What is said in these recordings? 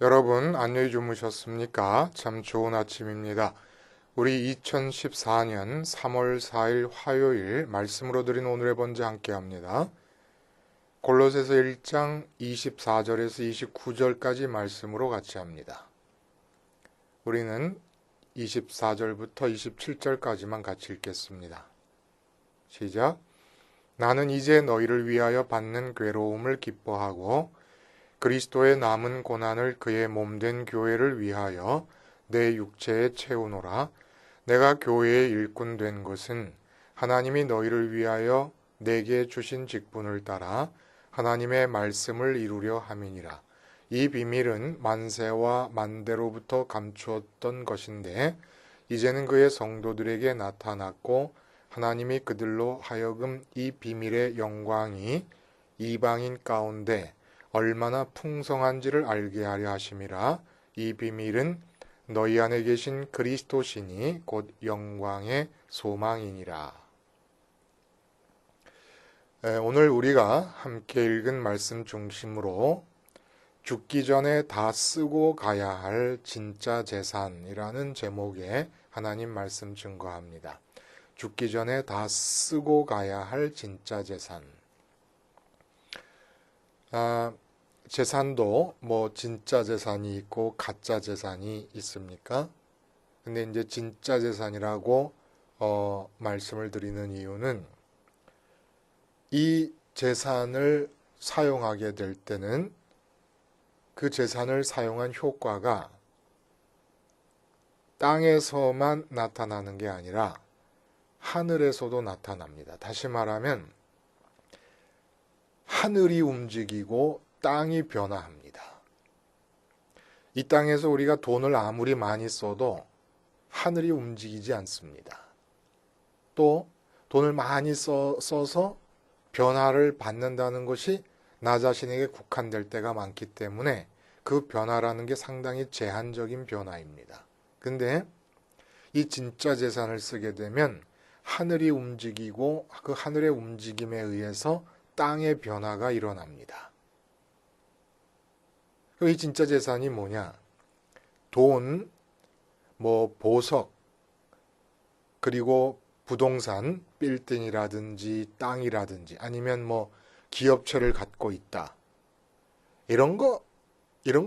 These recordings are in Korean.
여러분, 안녕히 주무셨습니까? 참 좋은 아침입니다. 우리 2014년 3월 4일 화요일 말씀으로 드린 오늘의 번제 함께 합니다. 골로새서 1장 24절에서 29절까지 말씀으로 같이 합니다. 우리는 24절부터 27절까지만 같이 읽겠습니다. 시작. 나는 이제 너희를 위하여 받는 괴로움을 기뻐하고 그리스도의 남은 고난을 그의 몸된 교회를 위하여 내 육체에 채우노라. 내가 교회의 일꾼 된 것은 하나님이 너희를 위하여 내게 주신 직분을 따라 하나님의 말씀을 이루려 함이니라. 이 비밀은 만세와 만대로부터 감추었던 것인데 이제는 그의 성도들에게 나타났고 하나님이 그들로 하여금 이 비밀의 영광이 이방인 가운데 얼마나 풍성한지를 알게 하려 하심이라. 이 비밀은 너희 안에 계신 그리스도시니 곧 영광의 소망이니라. 오늘 우리가 함께 읽은 말씀 중심으로 죽기 전에 다 쓰고 가야 할 진짜 재산이라는 제목의 하나님 말씀 증거합니다. 죽기 전에 다 쓰고 가야 할 진짜 재산. 재산도 뭐 진짜 재산이 있고 가짜 재산이 있습니까? 근데 이제 진짜 재산이라고 말씀을 드리는 이유는 이 재산을 사용하게 될 때는 그 재산을 사용한 효과가 땅에서만 나타나는 게 아니라 하늘에서도 나타납니다. 다시 말하면 하늘이 움직이고 땅이 변화합니다. 이 땅에서 우리가 돈을 아무리 많이 써도 하늘이 움직이지 않습니다. 또 돈을 많이 써서 변화를 받는다는 것이 나 자신에게 국한될 때가 많기 때문에 그 변화라는 게 상당히 제한적인 변화입니다. 근데 이 진짜 재산을 쓰게 되면 하늘이 움직이고 그 하늘의 움직임에 의해서 땅의 변화가 일어납니다. 이 진짜 재산이 뭐냐? 돈, 보석, 그리고 부동산, 빌딩이라든지 땅이라든지 아니면 기업체를 갖고 있다. 이런 거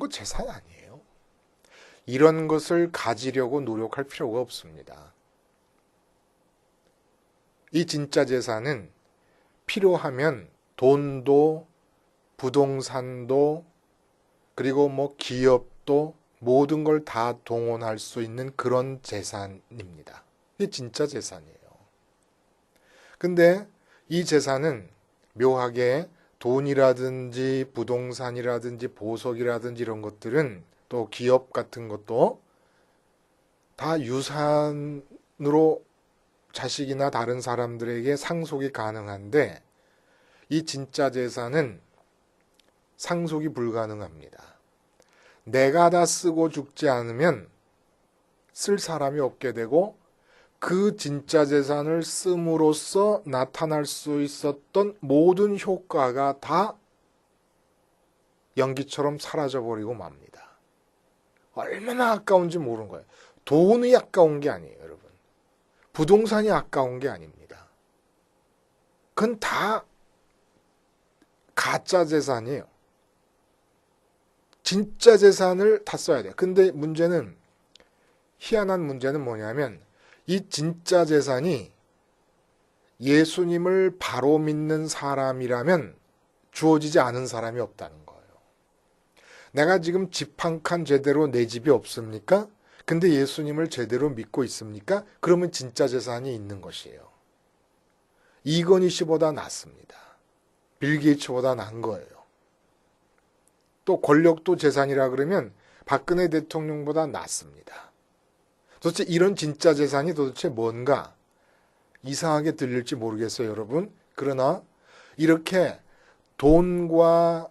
재산 아니에요. 이런 것을 가지려고 노력할 필요가 없습니다. 이 진짜 재산은 필요하면 돈도 부동산도 그리고 기업도 모든 걸 다 동원할 수 있는 그런 재산입니다. 이게 진짜 재산이에요. 근데 이 재산은 묘하게 돈이라든지 부동산이라든지 보석이라든지 이런 것들은 또 기업 같은 것도 다 유산으로 자식이나 다른 사람들에게 상속이 가능한데 이 진짜 재산은 상속이 불가능합니다. 내가 다 쓰고 죽지 않으면 쓸 사람이 없게 되고 그 진짜 재산을 씀으로써 나타날 수 있었던 모든 효과가 다 연기처럼 사라져버리고 맙니다. 얼마나 아까운지 모르는 거예요. 돈이 아까운 게 아니에요, 여러분. 부동산이 아까운 게 아닙니다. 그건 다 가짜 재산이에요. 진짜 재산을 다 써야 돼요. 근데 희한한 문제는 뭐냐면 이 진짜 재산이 예수님을 바로 믿는 사람이라면 주어지지 않은 사람이 없다는 거예요. 내가 지금 집 한 칸 제대로 내 집이 없습니까? 근데 예수님을 제대로 믿고 있습니까? 그러면 진짜 재산이 있는 것이에요. 이건희 씨보다 낫습니다. 빌 게이츠보다 나은 거예요. 또 권력도 재산이라 그러면 박근혜 대통령보다 낫습니다. 도대체 이런 진짜 재산이 도대체 뭔가 이상하게 들릴지 모르겠어요, 여러분. 그러나 이렇게 돈과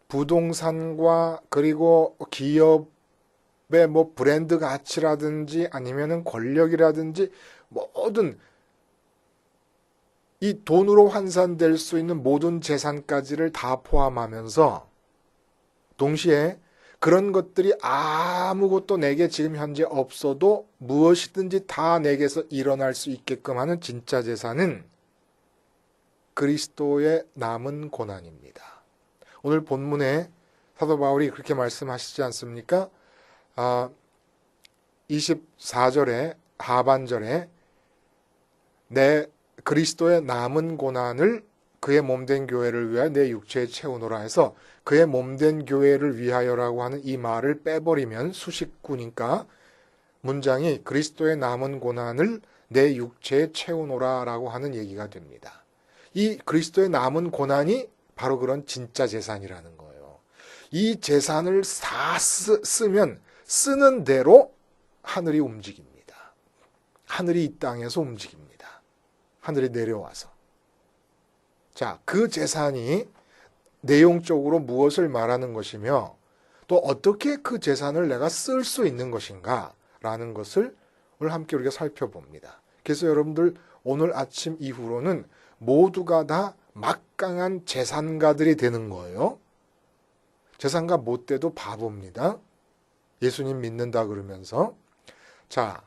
부동산과 그리고 기업의 브랜드 가치라든지 아니면은 권력이라든지 모든 이 돈으로 환산될 수 있는 모든 재산까지를 다 포함하면서 동시에 그런 것들이 아무것도 내게 지금 현재 없어도 무엇이든지 다 내게서 일어날 수 있게끔 하는 진짜 재산은 그리스도의 남은 고난입니다. 오늘 본문에 사도 바울이 그렇게 말씀하시지 않습니까? 24절에 하반절에 내 그리스도의 남은 고난을 그의 몸된 교회를 위하여 내 육체에 채우노라 해서 그의 몸된 교회를 위하여라고 하는 이 말을 빼버리면 수식구니까 문장이 그리스도의 남은 고난을 내 육체에 채우노라라고 하는 얘기가 됩니다. 이 그리스도의 남은 고난이 바로 그런 진짜 재산이라는 거예요. 이 재산을 다 쓰면 쓰는 대로 하늘이 움직입니다. 하늘이 이 땅에서 움직입니다. 하늘이 내려와서. 자, 그 재산이 내용적으로 무엇을 말하는 것이며 또 어떻게 그 재산을 내가 쓸 수 있는 것인가 라는 것을 오늘 함께 우리가 살펴봅니다. 그래서 여러분들 오늘 아침 이후로는 모두가 다 막강한 재산가들이 되는 거예요. 재산가 못 돼도 바보입니다. 예수님 믿는다 그러면서. 자,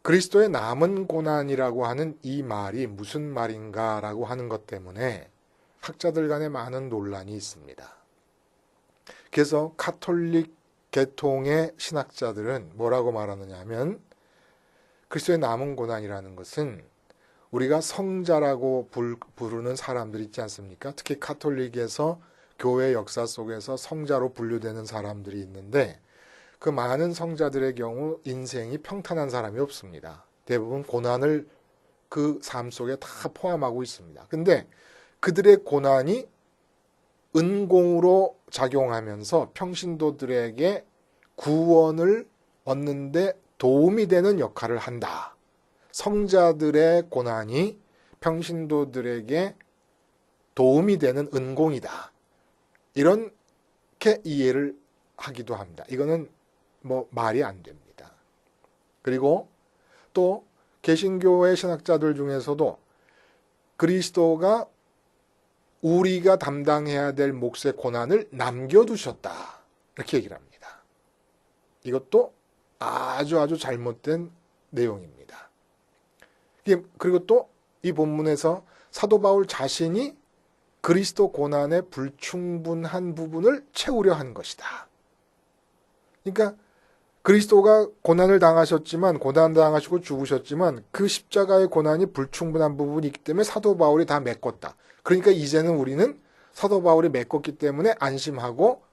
그리스도의 남은 고난이라고 하는 이 말이 무슨 말인가라고 하는 것 때문에 학자들 간에 많은 논란이 있습니다. 그래서 가톨릭 계통의 신학자들은 뭐라고 말하느냐 하면 그리스도의 남은 고난이라는 것은 우리가 성자라고 부르는 사람들 있지 않습니까? 특히 가톨릭에서 교회 역사 속에서 성자로 분류되는 사람들이 있는데 그 많은 성자들의 경우 인생이 평탄한 사람이 없습니다. 대부분 고난을 그 삶 속에 다 포함하고 있습니다. 근데 그들의 고난이 은공으로 작용하면서 평신도들에게 구원을 얻는데 도움이 되는 역할을 한다. 성자들의 고난이 평신도들에게 도움이 되는 은공이다. 이렇게 이해를 하기도 합니다. 이거는 말이 안 됩니다. 그리고 또 개신교의 신학자들 중에서도 그리스도가 우리가 담당해야 될 몫의 고난을 남겨두셨다. 이렇게 얘기를 합니다. 이것도 아주 잘못된 내용입니다. 그리고 또 이 본문에서 사도 바울 자신이 그리스도 고난의 불충분한 부분을 채우려 한 것이다. 그러니까 그리스도가 고난을 당하셨지만 고난당하시고 죽으셨지만 그 십자가의 고난이 불충분한 부분이 있기 때문에 사도 바울이 다 메꿨다. 그러니까 이제는 우리는 사도 바울이 메꿨기 때문에 안심하고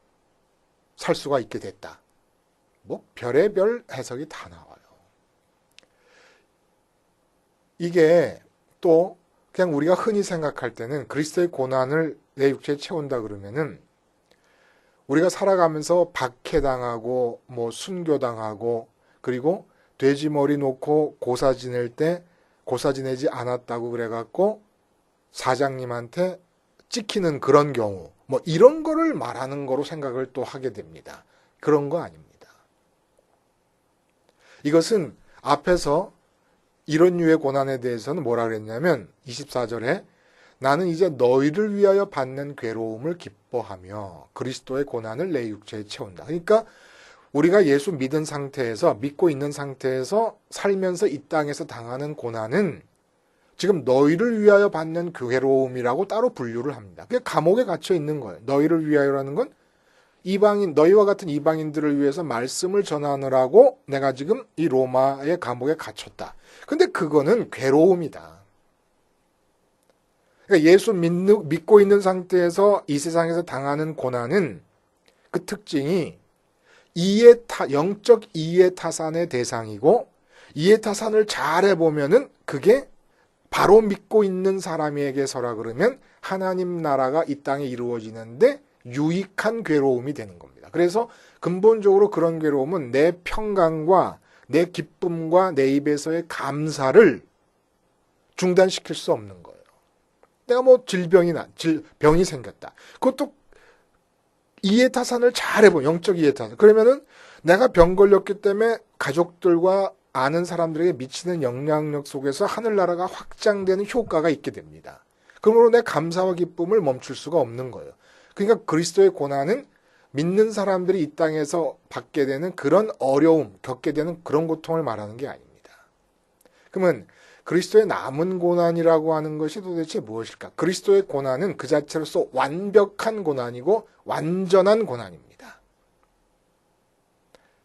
살 수가 있게 됐다. 별의별 해석이 다 나와요. 이게 또 그냥 우리가 흔히 생각할 때는 그리스도의 고난을 내 육체에 채운다 그러면은 우리가 살아가면서 박해당하고 순교당하고 그리고 돼지머리 놓고 고사 지낼 때 고사 지내지 않았다고 그래갖고 사장님한테 찍히는 그런 경우 이런 거를 말하는 거로 생각을 또 하게 됩니다. 그런 거 아닙니다. 이것은 앞에서 이런 류의 고난에 대해서는 뭐라 그랬냐면 24절에 나는 이제 너희를 위하여 받는 괴로움을 기뻐하며 그리스도의 고난을 내 육체에 채운다. 그러니까 우리가 예수 믿은 상태에서 믿고 있는 상태에서 살면서 이 땅에서 당하는 고난은 지금 너희를 위하여 받는 괴로움이라고 따로 분류를 합니다. 그게 감옥에 갇혀 있는 거예요. 너희를 위하여라는 건 이방인, 너희와 같은 이방인들을 위해서 말씀을 전하느라고 내가 지금 이 로마의 감옥에 갇혔다. 근데 그거는 괴로움이다. 그러니까 예수 믿고 있는 상태에서 이 세상에서 당하는 고난은 그 특징이 영적 이해타산의 대상이고 이해타산을 잘 해보면은 그게 바로 믿고 있는 사람에게서라 그러면 하나님 나라가 이 땅에 이루어지는데 유익한 괴로움이 되는 겁니다. 그래서 근본적으로 그런 괴로움은 내 평강과 내 기쁨과 내 입에서의 감사를 중단시킬 수 없는 거예요. 내가 병이 생겼다. 그것도 이해타산을 잘 해보, 영적 이해타산. 그러면은 내가 병 걸렸기 때문에 가족들과 아는 사람들에게 미치는 영향력 속에서 하늘나라가 확장되는 효과가 있게 됩니다. 그러므로 내 감사와 기쁨을 멈출 수가 없는 거예요. 그러니까 그리스도의 고난은 믿는 사람들이 이 땅에서 받게 되는 그런 어려움, 겪게 되는 그런 고통을 말하는 게 아닙니다. 그러면 그리스도의 남은 고난이라고 하는 것이 도대체 무엇일까? 그리스도의 고난은 그 자체로서 완벽한 고난이고 완전한 고난입니다.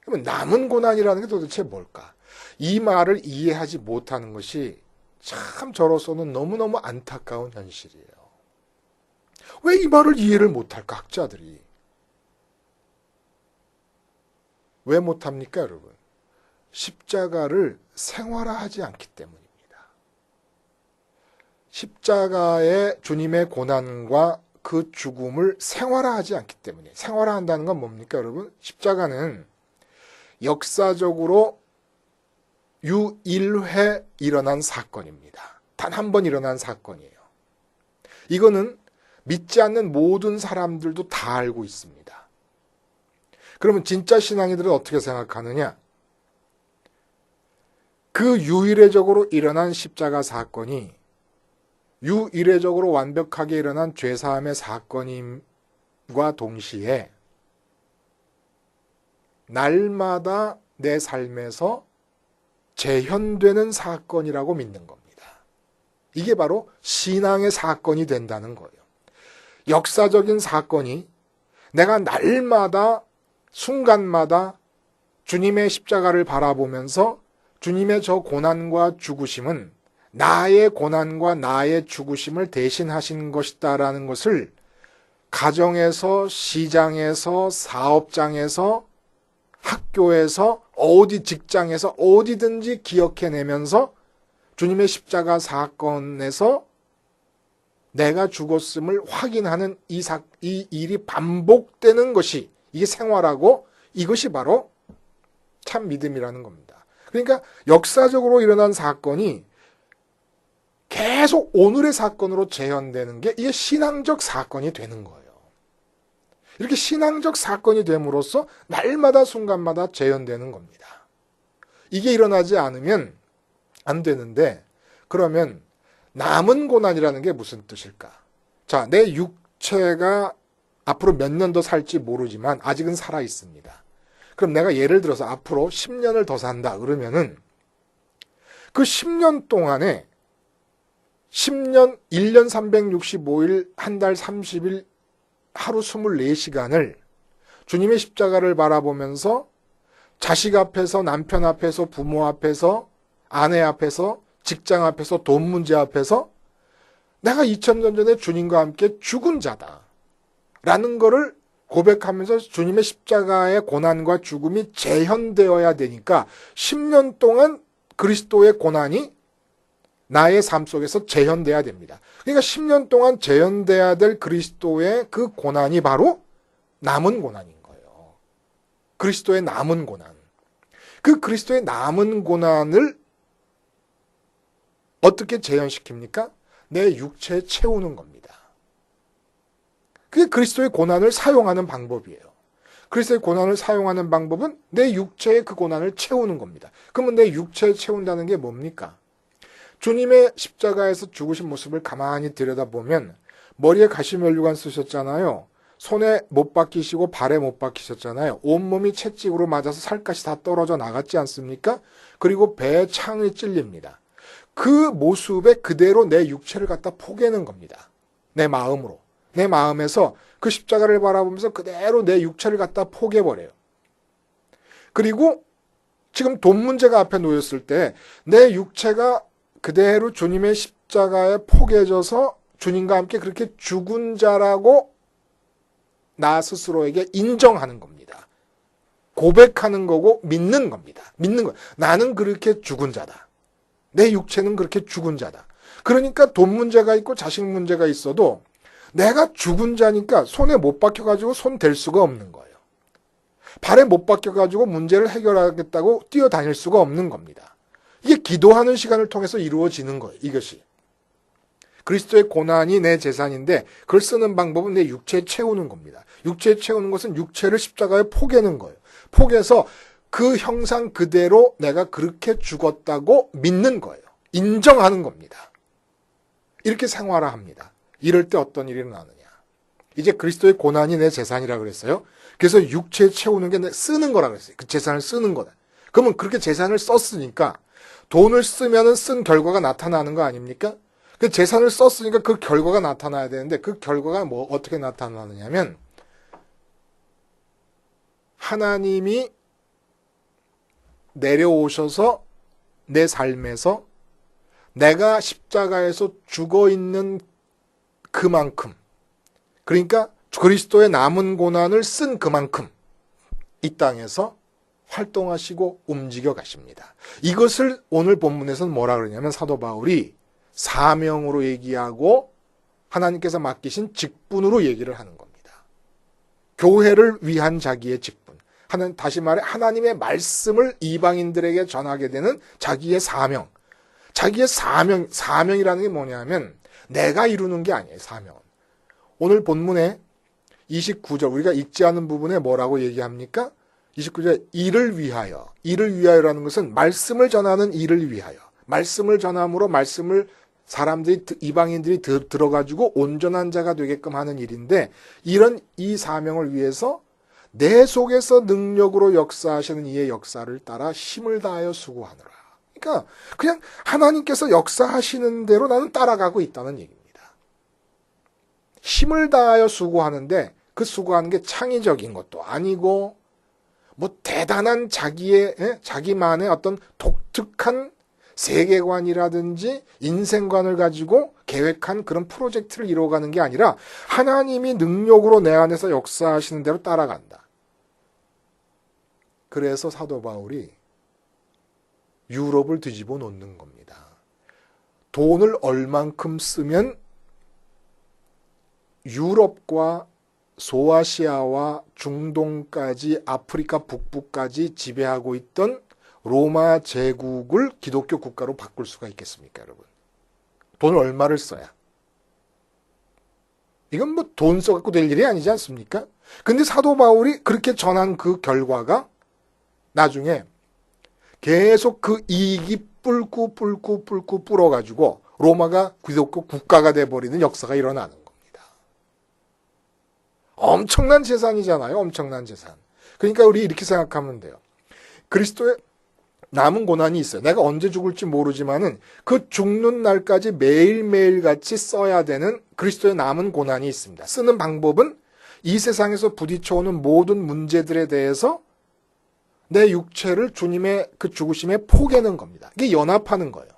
그러면 남은 고난이라는 게 도대체 뭘까? 이 말을 이해하지 못하는 것이 참 저로서는 너무너무 안타까운 현실이에요. 왜 이 말을 이해를 못할까, 학자들이? 왜 못합니까, 여러분? 십자가를 생활화하지 않기 때문입니다. 십자가의 주님의 고난과 그 죽음을 생활화하지 않기 때문에. 생활화한다는 건 뭡니까, 여러분? 십자가는 역사적으로 유일회 일어난 사건입니다. 단 한 번 일어난 사건이에요. 이거는 믿지 않는 모든 사람들도 다 알고 있습니다. 그러면 진짜 신앙이들은 어떻게 생각하느냐? 그 유일회적으로 일어난 십자가 사건이 유일회적으로 완벽하게 일어난 죄사함의 사건임과 동시에 날마다 내 삶에서 재현되는 사건이라고 믿는 겁니다. 이게 바로 신앙의 사건이 된다는 거예요. 역사적인 사건이 내가 날마다 순간마다 주님의 십자가를 바라보면서 주님의 저 고난과 죽으심은 나의 고난과 나의 죽으심을 대신하신 것이다라는 것을 가정에서, 시장에서, 사업장에서, 학교에서, 어디 직장에서 어디든지 기억해내면서 주님의 십자가 사건에서 내가 죽었음을 확인하는 이 일이 반복되는 것이, 이게 생활하고 이것이 바로 참 믿음이라는 겁니다. 그러니까 역사적으로 일어난 사건이 계속 오늘의 사건으로 재현되는 게 이게 신앙적 사건이 되는 거예요. 이렇게 신앙적 사건이 됨으로써 날마다 순간마다 재현되는 겁니다. 이게 일어나지 않으면 안 되는데, 그러면 남은 고난이라는 게 무슨 뜻일까? 자, 내 육체가 앞으로 몇 년 더 살지 모르지만 아직은 살아 있습니다. 그럼 내가 예를 들어서 앞으로 10년을 더 산다 그러면은 그 10년 동안에 10년, 1년 365일, 한 달 30일, 하루 24시간을 주님의 십자가를 바라보면서 자식 앞에서, 남편 앞에서, 부모 앞에서, 아내 앞에서, 직장 앞에서, 돈 문제 앞에서 내가 2000년 전에 주님과 함께 죽은 자다 라는 거를 고백하면서 주님의 십자가의 고난과 죽음이 재현되어야 되니까 10년 동안 그리스도의 고난이 나의 삶 속에서 재현돼야 됩니다. 그러니까 10년 동안 재현돼야 될 그리스도의 그 고난이 바로 남은 고난인 거예요. 그리스도의 남은 고난. 그 그리스도의 남은 고난을 어떻게 재현시킵니까? 내 육체에 채우는 겁니다. 그게 그리스도의 고난을 사용하는 방법이에요. 그리스도의 고난을 사용하는 방법은 내 육체에 그 고난을 채우는 겁니다. 그러면 내 육체에 채운다는 게 뭡니까? 주님의 십자가에서 죽으신 모습을 가만히 들여다보면 머리에 가시면류관 쓰셨잖아요. 손에 못 박히시고 발에 못 박히셨잖아요. 온몸이 채찍으로 맞아서 살갗이 다 떨어져 나갔지 않습니까? 그리고 배에 창이 찔립니다. 그 모습에 그대로 내 육체를 갖다 포개는 겁니다. 내 마음으로. 내 마음에서 그 십자가를 바라보면서 그대로 내 육체를 갖다 포개버려요. 그리고 지금 돈 문제가 앞에 놓였을 때 내 육체가 그대로 주님의 십자가에 포개져서 주님과 함께 그렇게 죽은 자라고 나 스스로에게 인정하는 겁니다. 고백하는 거고 믿는 겁니다. 믿는 거. 나는 그렇게 죽은 자다. 내 육체는 그렇게 죽은 자다. 그러니까 돈 문제가 있고 자식 문제가 있어도 내가 죽은 자니까 손에 못 박혀가지고 손 댈 수가 없는 거예요. 발에 못 박혀가지고 문제를 해결하겠다고 뛰어다닐 수가 없는 겁니다. 이게 기도하는 시간을 통해서 이루어지는 거예요. 이것이. 그리스도의 고난이 내 재산인데 그걸 쓰는 방법은 내 육체에 채우는 겁니다. 육체에 채우는 것은 육체를 십자가에 포개는 거예요. 포개서 그 형상 그대로 내가 그렇게 죽었다고 믿는 거예요. 인정하는 겁니다. 이렇게 생활화합니다. 이럴 때 어떤 일이 일어나느냐. 이제 그리스도의 고난이 내 재산이라 그랬어요. 그래서 육체 채우는 게 쓰는 거라 그랬어요. 그 재산을 쓰는 거다. 그러면 그렇게 재산을 썼으니까 돈을 쓰면은 쓴 결과가 나타나는 거 아닙니까? 그 재산을 썼으니까 그 결과가 나타나야 되는데 그 결과가 뭐 어떻게 나타나느냐면 하나님이 내려오셔서 내 삶에서 내가 십자가에서 죽어 있는 그만큼, 그러니까 그리스도의 남은 고난을 쓴 그만큼 이 땅에서 활동하시고 움직여 가십니다. 이것을 오늘 본문에서는 뭐라 그러냐면 사도 바울이 사명으로 얘기하고 하나님께서 맡기신 직분으로 얘기를 하는 겁니다. 교회를 위한 자기의 직분. 다시 말해 하나님의 말씀을 이방인들에게 전하게 되는 자기의 사명. 자기의 사명이라는 게 뭐냐면 내가 이루는 게 아니에요. 사명은. 오늘 본문에 29절 우리가 읽지 않은 부분에 뭐라고 얘기합니까? 29절 이를 위하여라는 것은 말씀을 전하는 이를 위하여. 말씀을 전함으로 말씀을 사람들이 이방인들이 들어가지고 온전한 자가 되게끔 하는 일인데 이런 이 사명을 위해서 내 속에서 능력으로 역사하시는 이의 역사를 따라 힘을 다하여 수고하노라. 그러니까 그냥 하나님께서 역사하시는 대로 나는 따라가고 있다는 얘기입니다. 힘을 다하여 수고하는데 그 수고하는 게 창의적인 것도 아니고 뭐 대단한 자기만의 어떤 독특한 세계관이라든지 인생관을 가지고 계획한 그런 프로젝트를 이루어가는 게 아니라 하나님이 능력으로 내 안에서 역사하시는 대로 따라간다. 그래서 사도 바울이 유럽을 뒤집어 놓는 겁니다. 돈을 얼만큼 쓰면 유럽과 소아시아와 중동까지 아프리카 북부까지 지배하고 있던 로마 제국을 기독교 국가로 바꿀 수가 있겠습니까, 여러분? 돈을 얼마를 써야? 이건 뭐 돈 써갖고 될 일이 아니지 않습니까? 근데 사도 바울이 그렇게 전한 그 결과가 나중에 계속 그 이익이 뿔고 불어가지고 로마가 기독교 국가가 돼버리는 역사가 일어나는 겁니다. 엄청난 재산이잖아요. 엄청난 재산. 그러니까 우리 이렇게 생각하면 돼요. 그리스도의 남은 고난이 있어요. 내가 언제 죽을지 모르지만은 그 죽는 날까지 매일매일 같이 써야 되는 그리스도의 남은 고난이 있습니다. 쓰는 방법은 이 세상에서 부딪혀오는 모든 문제들에 대해서 내 육체를 주님의 그 죽으심에 포개는 겁니다. 이게 연합하는 거예요.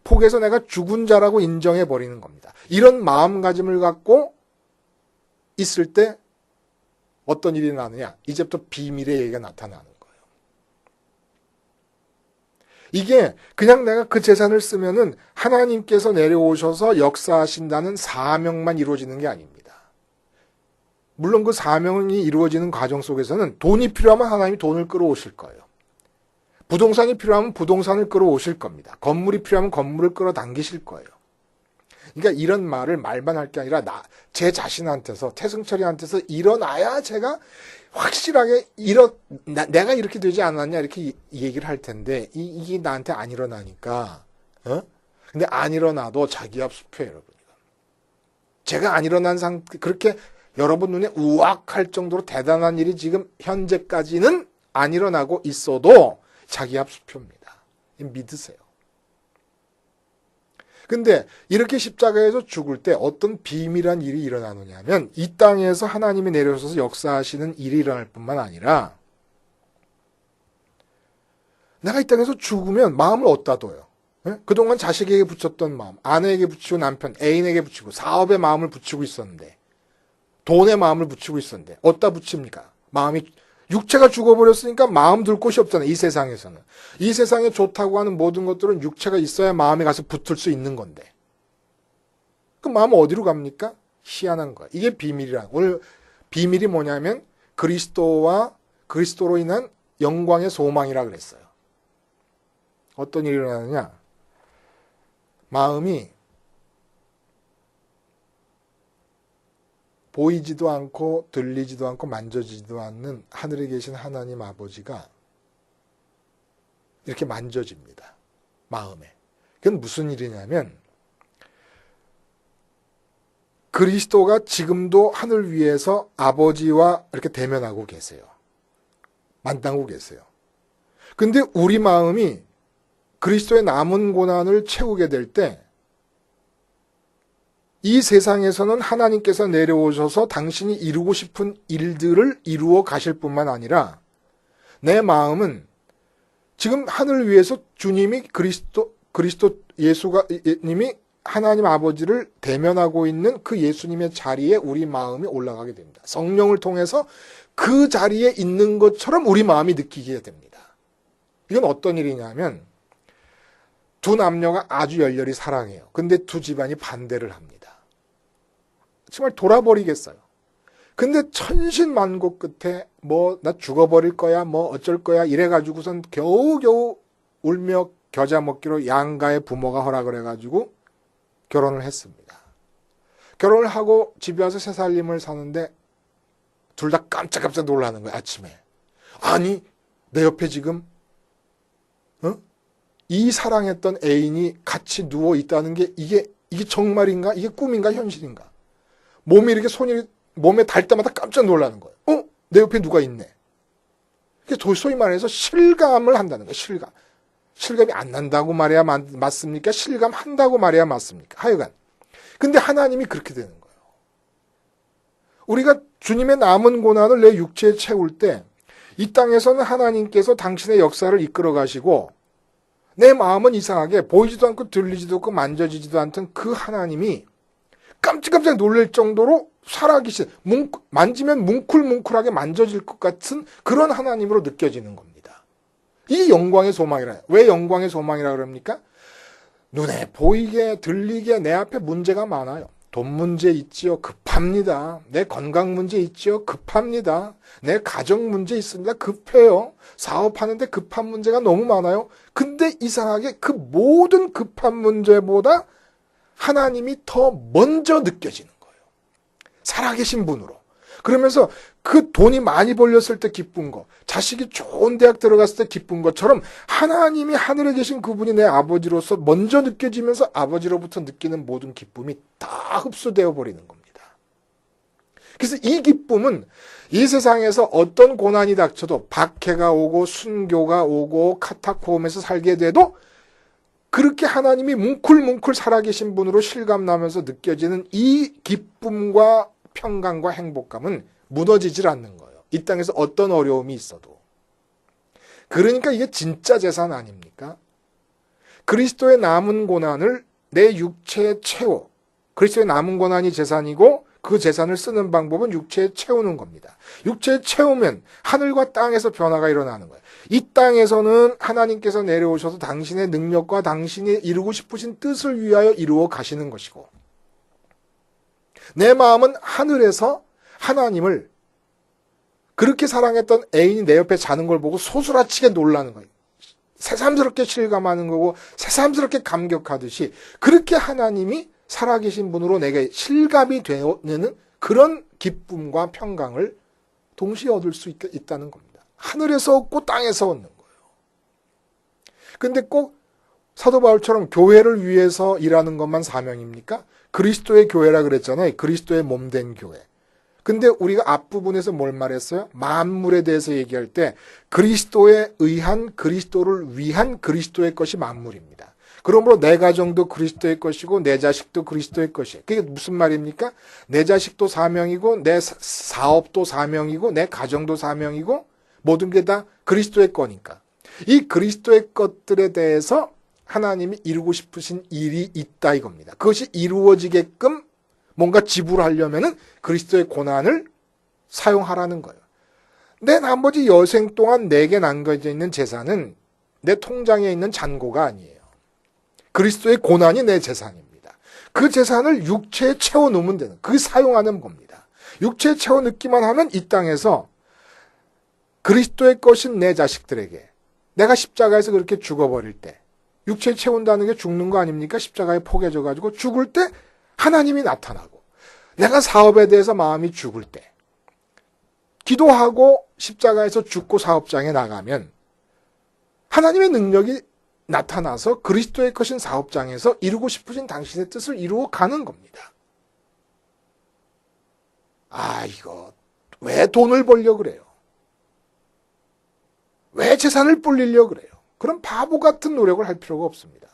포개서 내가 죽은 자라고 인정해버리는 겁니다. 이런 마음가짐을 갖고 있을 때 어떤 일이 나느냐? 이제부터 비밀의 얘기가 나타나는 거예요. 이게 그냥 내가 그 재산을 쓰면은 하나님께서 내려오셔서 역사하신다는 사명만 이루어지는 게 아닙니다. 물론 그 사명이 이루어지는 과정 속에서는 돈이 필요하면 하나님이 돈을 끌어오실 거예요. 부동산이 필요하면 부동산을 끌어오실 겁니다. 건물이 필요하면 건물을 끌어당기실 거예요. 그러니까 이런 말을 말만 할 게 아니라 제 자신한테서 태승철이한테서 일어나야 제가 확실하게 내가 이렇게 되지 않았냐 이렇게 얘기를 할 텐데 이게 나한테 안 일어나니까 근데 안 일어나도 자기 앞수표예요, 여러분. 제가 안 일어난 상태 그렇게 여러분 눈에 우악할 정도로 대단한 일이 지금 현재까지는 안 일어나고 있어도 자기 앞수표입니다. 믿으세요. 근데 이렇게 십자가에서 죽을 때 어떤 비밀한 일이 일어나느냐면 이 땅에서 하나님이 내려오셔서 역사하시는 일이 일어날 뿐만 아니라 내가 이 땅에서 죽으면 마음을 어디다 둬요? 그동안 자식에게 붙였던 마음, 아내에게 붙이고 남편, 애인에게 붙이고 사업에 마음을 붙이고 있었는데 돈에 마음을 붙이고 있었는데 어디다 붙입니까? 마음이 육체가 죽어버렸으니까 마음 둘 곳이 없잖아요. 이 세상에서는. 이 세상에 좋다고 하는 모든 것들은 육체가 있어야 마음에 가서 붙을 수 있는 건데. 그 마음은 어디로 갑니까? 희한한 거야. 이게 비밀이라. 오늘 비밀이 뭐냐면 그리스도와 그리스도로 인한 영광의 소망이라 그랬어요. 어떤 일이 일어나느냐? 마음이 보이지도 않고 들리지도 않고 만져지지도 않는 하늘에 계신 하나님 아버지가 이렇게 만져집니다. 마음에. 그건 무슨 일이냐면 그리스도가 지금도 하늘 위에서 아버지와 이렇게 대면하고 계세요. 만나고 계세요. 근데 우리 마음이 그리스도의 남은 고난을 채우게 될 때 이 세상에서는 하나님께서 내려오셔서 당신이 이루고 싶은 일들을 이루어 가실 뿐만 아니라 내 마음은 지금 하늘 위에서 주님이 그리스도 예수님이 하나님 아버지를 대면하고 있는 그 예수님의 자리에 우리 마음이 올라가게 됩니다. 성령을 통해서 그 자리에 있는 것처럼 우리 마음이 느끼게 됩니다. 이건 어떤 일이냐면 두 남녀가 아주 열렬히 사랑해요. 근데 두 집안이 반대를 합니다. 정말 돌아버리겠어요. 근데 천신만고 끝에 뭐 나 죽어버릴 거야 뭐 어쩔 거야 이래가지고선 겨우겨우 울며 겨자 먹기로 양가의 부모가 허락을 해가지고 결혼을 했습니다. 결혼을 하고 집에 와서 새 살림을 사는데 둘 다 깜짝깜짝 놀라는 거예요. 아침에. 아니 내 옆에 지금 이 사랑했던 애인이 같이 누워 있다는 게 이게 정말인가? 이게 꿈인가 현실인가? 몸이 이렇게 손이 몸에 닿을 때마다 깜짝 놀라는 거예요. 내 옆에 누가 있네. 소위 말해서 실감을 한다는 거예요. 실감. 실감이 안 난다고 말해야 맞습니까? 실감한다고 말해야 맞습니까? 하여간. 근데 하나님이 그렇게 되는 거예요. 우리가 주님의 남은 고난을 내 육체에 채울 때 이 땅에서는 하나님께서 당신의 역사를 이끌어 가시고 내 마음은 이상하게 보이지도 않고 들리지도 않고 만져지지도 않던 그 하나님이 깜짝깜짝 놀랄 정도로 살아계신 만지면 뭉클뭉클하게 만져질 것 같은 그런 하나님으로 느껴지는 겁니다. 이 영광의 소망이라. 왜 영광의 소망이라 그럽니까? 눈에 보이게 들리게 내 앞에 문제가 많아요. 돈 문제 있지요. 급합니다. 내 건강 문제 있지요. 급합니다. 내 가정 문제 있습니다. 급해요. 사업하는데 급한 문제가 너무 많아요. 근데 이상하게 그 모든 급한 문제보다 하나님이 더 먼저 느껴지는 거예요. 살아계신 분으로. 그러면서 그 돈이 많이 벌렸을 때 기쁜 거, 자식이 좋은 대학 들어갔을 때 기쁜 것처럼 하나님이 하늘에 계신 그분이 내 아버지로서 먼저 느껴지면서 아버지로부터 느끼는 모든 기쁨이 다 흡수되어 버리는 겁니다. 그래서 이 기쁨은 이 세상에서 어떤 고난이 닥쳐도 박해가 오고 순교가 오고 카타콤에서 살게 돼도 그렇게 하나님이 뭉클뭉클 살아계신 분으로 실감나면서 느껴지는 이 기쁨과 평강과 행복감은 무너지질 않는 거예요. 이 땅에서 어떤 어려움이 있어도. 그러니까 이게 진짜 재산 아닙니까? 그리스도의 남은 고난을 내 육체에 채워. 그리스도의 남은 고난이 재산이고 그 재산을 쓰는 방법은 육체에 채우는 겁니다. 육체에 채우면 하늘과 땅에서 변화가 일어나는 거예요. 이 땅에서는 하나님께서 내려오셔서 당신의 능력과 당신이 이루고 싶으신 뜻을 위하여 이루어 가시는 것이고 내 마음은 하늘에서 하나님을 그렇게 사랑했던 애인이 내 옆에 자는 걸 보고 소스라치게 놀라는 거예요. 새삼스럽게 실감하는 거고 새삼스럽게 감격하듯이 그렇게 하나님이 살아계신 분으로 내게 실감이 되는 그런 기쁨과 평강을 동시에 얻을 수 있다는 겁니다. 하늘에서 얻고 땅에서 얻는 거예요. 근데 꼭 사도 바울처럼 교회를 위해서 일하는 것만 사명입니까? 그리스도의 교회라 그랬잖아요. 그리스도의 몸된 교회. 근데 우리가 앞부분에서 뭘 말했어요? 만물에 대해서 얘기할 때 그리스도에 의한 그리스도를 위한 그리스도의 것이 만물입니다. 그러므로 내 가정도 그리스도의 것이고 내 자식도 그리스도의 것이에요. 그게 무슨 말입니까? 내 자식도 사명이고 내 사업도 사명이고 내 가정도 사명이고 모든 게 다 그리스도의 거니까. 이 그리스도의 것들에 대해서 하나님이 이루고 싶으신 일이 있다 이겁니다. 그것이 이루어지게끔 뭔가 지불하려면은 그리스도의 고난을 사용하라는 거예요. 내 나머지 여생 동안 내게 남겨져 있는 재산은 내 통장에 있는 잔고가 아니에요. 그리스도의 고난이 내 재산입니다. 그 재산을 육체에 채워 놓으면 되는, 그 사용하는 겁니다. 육체에 채워 넣기만 하면 이 땅에서 그리스도의 것인 내 자식들에게 내가 십자가에서 그렇게 죽어버릴 때 육체에 채운다는 게 죽는 거 아닙니까? 십자가에 포개져가지고 죽을 때 하나님이 나타나고 내가 사업에 대해서 마음이 죽을 때 기도하고 십자가에서 죽고 사업장에 나가면 하나님의 능력이 나타나서 그리스도의 것인 사업장에서 이루고 싶으신 당신의 뜻을 이루어 가는 겁니다. 이거 왜 돈을 벌려고 그래요? 왜 재산을 불리려고 그래요? 그런 바보 같은 노력을 할 필요가 없습니다.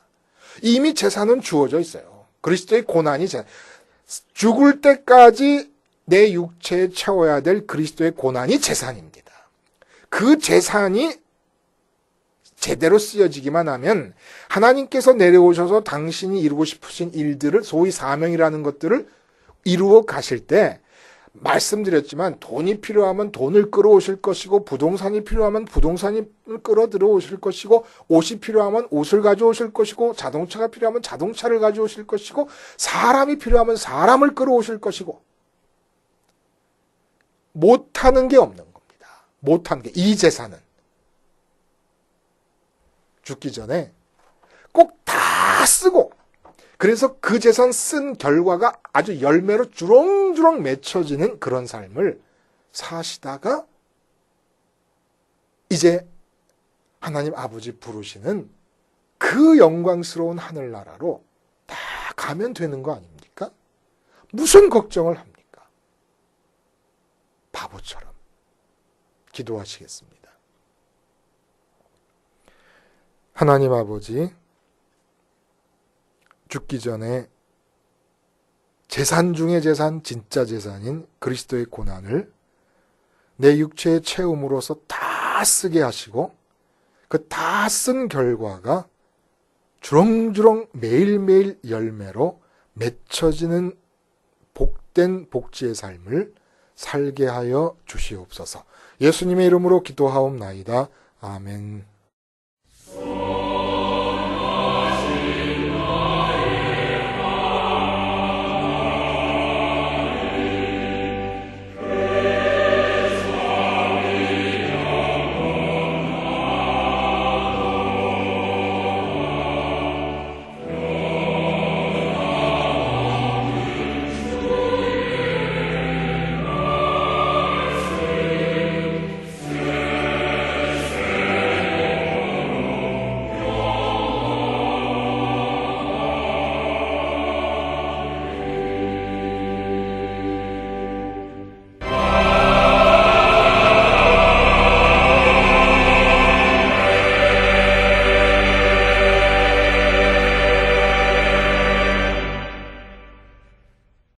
이미 재산은 주어져 있어요. 그리스도의 고난이 죽을 때까지 내 육체에 채워야 될 그리스도의 고난이 재산입니다. 그 재산이 제대로 쓰여지기만 하면 하나님께서 내려오셔서 당신이 이루고 싶으신 일들을, 소위 사명이라는 것들을 이루어 가실 때, 말씀드렸지만 돈이 필요하면 돈을 끌어오실 것이고, 부동산이 필요하면 부동산이 끌어들어오실 것이고, 옷이 필요하면 옷을 가져오실 것이고, 자동차가 필요하면 자동차를 가져오실 것이고, 사람이 필요하면 사람을 끌어오실 것이고, 못하는 게 없는 겁니다. 못하는 게, 이 재산은 죽기 전에 꼭 다 쓰고, 그래서 그 재산 쓴 결과가 아주 열매로 주렁주렁 맺혀지는 그런 삶을 사시다가 이제 하나님 아버지 부르시는 그 영광스러운 하늘나라로 다 가면 되는 거 아닙니까? 무슨 걱정을 합니까? 바보처럼 기도하시겠습니다. 하나님 아버지, 죽기 전에 재산 중의 재산, 진짜 재산인 그리스도의 고난을 내 육체의 채움으로서 다 쓰게 하시고, 그 다 쓴 결과가 주렁주렁 매일매일 열매로 맺혀지는 복된 복지의 삶을 살게 하여 주시옵소서. 예수님의 이름으로 기도하옵나이다. 아멘.